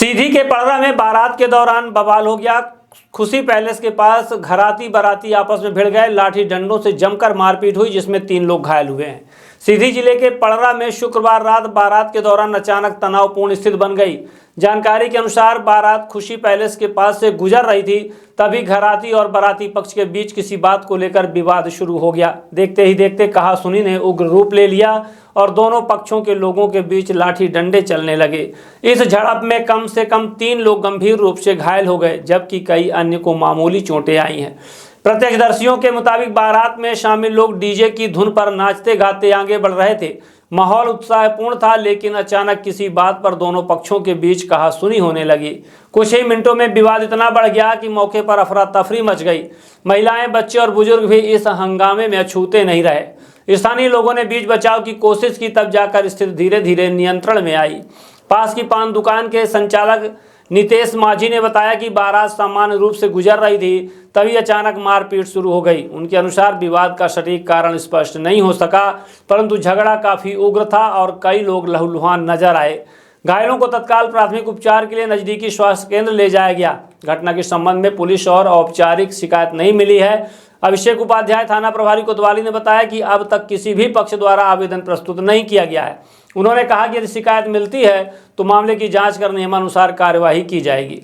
सीधी के पड़रा में बारात के दौरान बवाल हो गया। खुशी पैलेस के पास घराती बाराती आपस में भिड़ गए। लाठी डंडों से जमकर मारपीट हुई, जिसमें 3 लोग घायल हुए हैं। सीधी जिले के पड़रा में शुक्रवार रात बारात के दौरान अचानक तनावपूर्ण स्थिति बन गई। जानकारी के अनुसार बारात खुशी पैलेस के पास से गुजर रही थी, तभी घराती और बाराती पक्ष के बीच किसी बात को लेकर विवाद शुरू हो गया। देखते ही देखते कहासुनी ने उग्र रूप ले लिया और दोनों पक्षों के लोगों के बीच लाठी डंडे चलने लगे। इस झड़प में कम से कम 3 लोग गंभीर रूप से घायल हो गए, जबकि कई अन्य को मामूली चोटें आई हैं। प्रत्यक्षदर्शियों के मुताबिक बारात में शामिल लोग डीजे की धुन पर नाचते गाते आगे बढ़ रहे थे। माहौल उत्साहपूर्ण था, लेकिन अचानक किसी बात पर दोनों पक्षों के बीच कहासुनी होने लगी। कुछ ही मिनटों में विवाद इतना बढ़ गया कि मौके पर अफरा तफरी मच गई। महिलाएं, बच्चे और बुजुर्ग भी इस हंगामे में अछूते नहीं रहे। स्थानीय लोगों ने बीच बचाव की कोशिश की, तब जाकर स्थिति धीरे धीरे नियंत्रण में आई। पास की पान दुकान के संचालक नितेश माझी ने बताया कि बारात सामान्य रूप से गुजर रही थी, तभी अचानक मारपीट शुरू हो गई। उनके अनुसार विवाद का सटीक कारण स्पष्ट नहीं हो सका, परंतु झगड़ा काफी उग्र था और कई लोग लहूलुहान नजर आए। घायलों को तत्काल प्राथमिक उपचार के लिए नजदीकी स्वास्थ्य केंद्र ले जाया गया। घटना के संबंध में पुलिस और औपचारिक शिकायत नहीं मिली है। अभिषेक उपाध्याय, थाना प्रभारी कोतवाली ने बताया कि अब तक किसी भी पक्ष द्वारा आवेदन प्रस्तुत नहीं किया गया है। उन्होंने कहा कि यदि शिकायत मिलती है तो मामले की जांच कर नियमानुसार कार्यवाही की जाएगी।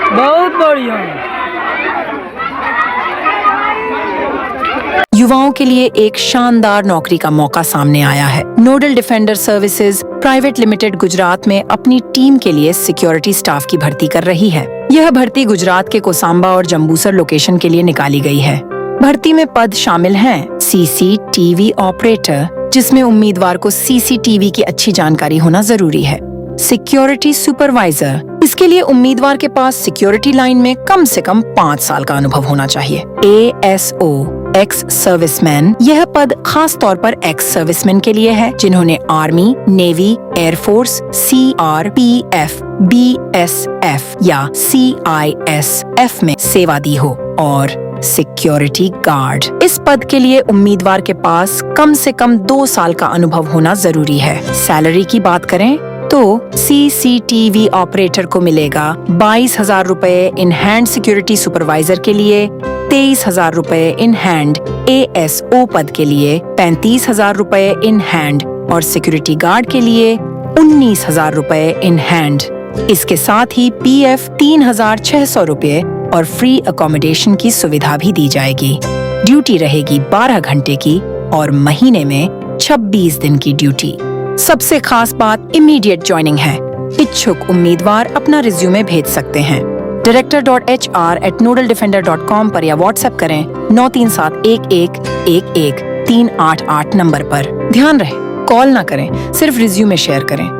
बहुत बढ़िया। युवाओं के लिए एक शानदार नौकरी का मौका सामने आया है। Nodal defender services private limited Gujarat में अपनी टीम के लिए सिक्योरिटी स्टाफ की भर्ती कर रही है। यह भर्ती गुजरात के कोसांबा और जंबूसर लोकेशन के लिए निकाली गई है। भर्ती में पद शामिल हैं सीसीटीवी ऑपरेटर, जिसमें उम्मीदवार को सीसीटीवी की अच्छी जानकारी होना जरूरी है। सिक्योरिटी सुपरवाइजर, इसके लिए उम्मीदवार के पास सिक्योरिटी लाइन में कम से कम 5 साल का अनुभव होना चाहिए। ASO, एक्स सर्विसमैन, यह पद खास तौर पर एक्स सर्विसमैन के लिए है जिन्होंने army, navy, air force, CRPF, BSF या CISF में सेवा दी हो। और सिक्योरिटी गार्ड, इस पद के लिए उम्मीदवार के पास कम से कम 2 साल का अनुभव होना जरूरी है। सैलरी की बात करें तो CCTV ऑपरेटर को मिलेगा 22,000 रुपए इन हैंड, सिक्योरिटी सुपरवाइजर के लिए 23,000 रुपए इन हैंड, ASO पद के लिए 35,000 रुपए इन हैंड और सिक्योरिटी गार्ड के लिए 19,000 रुपए इन हैंड। इसके साथ ही PF 3,600 रुपए और फ्री अकोमोडेशन की सुविधा भी दी जाएगी। ड्यूटी रहेगी 12 घंटे की और महीने में 26 दिन की ड्यूटी। सबसे खास बात इमीडिएट ज्वाइनिंग है। इच्छुक उम्मीदवार अपना रिज्यूमे भेज सकते हैं। director.hr@nodeldefender.com पर या व्हाट्सएप करें 9371111388 नंबर पर। ध्यान रहे, कॉल ना करें, सिर्फ रिज्यूमे शेयर करें।